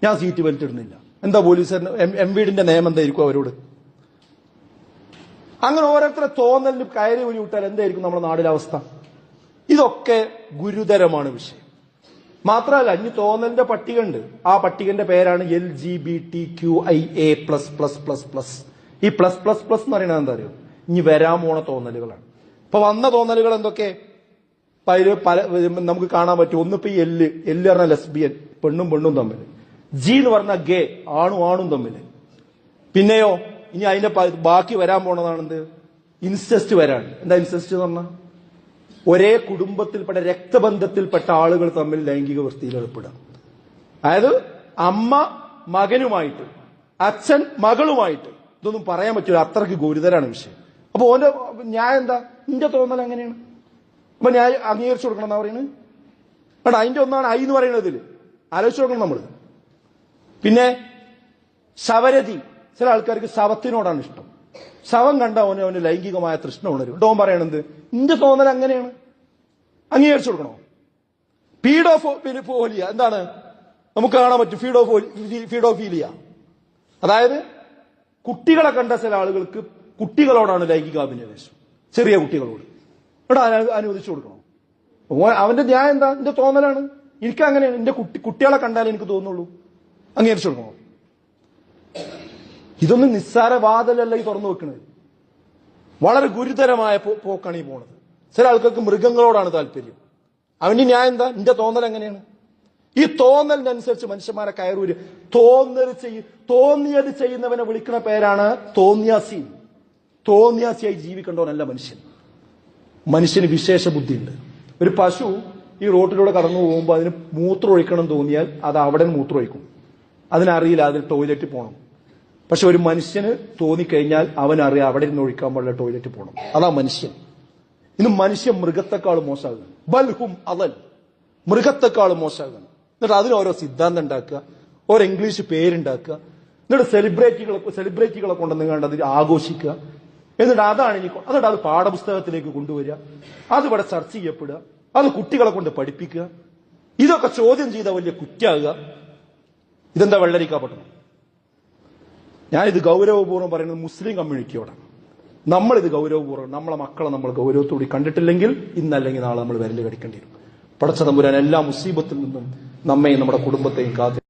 ഞാൻ സീറ്റ് ബെൽറ്റ് ഇടുന്നില്ല. എന്താ പോലീസുകാരന് എംവിഡിന്റെ നിയമം എന്തായിരിക്കും അവരോട്? അങ്ങനെ ഓരോരുത്തരെ തോന്നലിന് കയറി ഊരി വിട്ടാൽ എന്തായിരിക്കും നമ്മുടെ നാടിന്റെ അവസ്ഥ? ഇതൊക്കെ ഗുരുതരമാണ് വിഷയം. മാത്രമല്ല, ഇനി തോന്നലിന്റെ പട്ടിക ഉണ്ട്, ആ പട്ടികന്റെ പേരാണ് LGBTQIA++++. ഈ പ്ലസ് പ്ലസ് പ്ലസ് എന്ന് പറയുന്നത് എന്താ അറിയോ? ഇനി വരാൻ പോണ തോന്നലുകളാണ്. ഇപ്പൊ വന്ന തോന്നലുകൾ എന്തൊക്കെ? പല നമുക്ക് കാണാൻ പറ്റും. ഒന്നിപ്പോ ഈ എല്ല് പറഞ്ഞ ലെസ്ബിയൻ, പെണ്ണും തമ്മിൽ. ജി എന്ന് പറഞ്ഞ ഗേ, ആണും തമ്മിൽ. പിന്നെയോ ഇനി അതിന്റെ ബാക്കി വരാൻ പോണതാണെന്ത്? ഇൻസെസ്റ്റ് വരാണ്. എന്താ ഇൻസെസ്റ്റ് എന്ന് പറഞ്ഞാൽ? ഒരേ കുടുംബത്തിൽപ്പെട്ട രക്തബന്ധത്തിൽപ്പെട്ട ആളുകൾ തമ്മിൽ ലൈംഗിക വൃത്തിയിൽ ഏർപ്പെടുക. അതായത് അമ്മ മകനുമായിട്ട്, അച്ഛൻ മകളുമായിട്ട്. ഇതൊന്നും പറയാൻ പറ്റില്ല, അത്രയ്ക്ക് ഗുരുതരാണ് വിഷയം. അപ്പൊ ഓന്റെ ന്യായം എന്താ? നിന്റെ തോന്നൽ അങ്ങനെയാണ്, അപ്പൊ ന്യായം അംഗീകരിച്ചു കൊടുക്കണം എന്നാ പറയുന്നത്. വേണ്ട, അതിന്റെ ഒന്നാണ് ഐ എന്ന് പറയുന്നതിൽ ആലോചിച്ചു നോക്കണം നമ്മൾ. പിന്നെ ശവരതി, ചില ആൾക്കാർക്ക് ശവത്തിനോടാണ് ഇഷ്ടം. ശവം കണ്ട അവന് ലൈംഗികമായ തൃഷ്ണ ഉണരും. ഡോൻ പറയണത് നിന്റെ തോന്നൽ അങ്ങനെയാണ്, അംഗീകരിച്ചു കൊടുക്കണോ? പീഡോഫോലിയ എന്താണ്? നമുക്ക് കാണാൻ പറ്റും ഫീഡോഫീലിയ. അതായത് കുട്ടികളെ കണ്ട ചില ആളുകൾക്ക് കുട്ടികളോടാണ് ലൈംഗികാഭിനിവേശം, ചെറിയ കുട്ടികളോട്. ഇവിടെ അനുവദിച്ചു കൊടുക്കണോ? അവന്റെ ന്യായം എന്താ? എന്റെ തോന്നലാണ്, എനിക്ക് അങ്ങനെയാണ്, എന്റെ കുട്ടികളെ കണ്ടാലേ എനിക്ക് തോന്നുള്ളൂ, അംഗീകരിച്ചു കൊടുക്കണോ? ഇതൊന്നും നിസ്സാര വാതിലല്ല ഈ തുറന്നു വെക്കുന്നത്, വളരെ ഗുരുതരമായ പോക്കാണ് ഈ പോണത്. ചില ആൾക്കാർക്ക് മൃഗങ്ങളോടാണ് താല്പര്യം, അവന്റെ ന്യായം എന്താ? എന്റെ തോന്നൽ എങ്ങനെയാണ്? ഈ തോന്നലിനനുസരിച്ച് മനുഷ്യന്മാരെ കയറൂര്. തോന്നിയത് ചെയ്യുന്നവനെ വിളിക്കുന്ന പേരാണ് തോന്നിയാസി. തോന്നിയാസിയായി ജീവിക്കേണ്ടവനല്ല മനുഷ്യൻ. മനുഷ്യന് വിശേഷ ബുദ്ധിയുണ്ട്. ഒരു പശു ഈ റോട്ടിലൂടെ കടന്നു പോകുമ്പോൾ അതിന് മൂത്രം ഒഴിക്കണം തോന്നിയാൽ അത് അവിടെ മൂത്രം ഒഴിക്കും, അതിനറിയില്ല അതിൽ ടോയ്ലറ്റിൽ പോകണം. പക്ഷെ ഒരു മനുഷ്യന് തോന്നിക്കഴിഞ്ഞാൽ അവനറിയാം അവിടെ നിന്ന് ഒഴിക്കാൻ പാടില്ല, ടോയ്ലറ്റിൽ പോകണം. അതാ മനുഷ്യൻ. ഇന്ന് മനുഷ്യൻ മൃഗത്തെക്കാളും മോശമാകുന്നു. ബൽഹും അതൽ, മൃഗത്തെക്കാളും മോശമാകുന്നു. എന്നിട്ട് അതിന് ഓരോ സിദ്ധാന്തം ഉണ്ടാക്കുക, ഓരോ ഇംഗ്ലീഷ് പേരുണ്ടാക്കുക, എന്നിട്ട് സെലിബ്രിറ്റികളെ കൊണ്ടുവന്ന് കണ്ട് അതിൽ ആഘോഷിക്കുക. എന്നിട്ട് എന്നിട്ട് അത് പാഠപുസ്തകത്തിലേക്ക് കൊണ്ടുവരിക, അത് ഇവിടെ ചർച്ച ചെയ്യപ്പെടുക, അത് കുട്ടികളെ കൊണ്ട് പഠിപ്പിക്കുക. ഇതൊക്കെ ചോദ്യം ചെയ്ത വലിയ കുറ്റാകുക. ഇതെന്താ വെള്ളരിക്കാപട്ടണം? ഞാനിത് ഗൗരവപൂർവ്വം പറയുന്നത് മുസ്ലിം കമ്മ്യൂണിറ്റിയോടാണ്. നമ്മളിത് ഗൗരവപൂർവ്വം, നമ്മളെ മക്കളെ നമ്മൾ ഗൗരവത്തോടെ കണ്ടിട്ടില്ലെങ്കിൽ ഇന്നല്ലെങ്കിൽ നാളെ നമ്മൾ വിരല് കടിക്കേണ്ടി വരും. പടച്ച തമ്പുരാൻ എല്ലാ മുസീബത്തിൽ നിന്നും നമ്മയും നമ്മുടെ കുടുംബത്തെയും കാത്ത്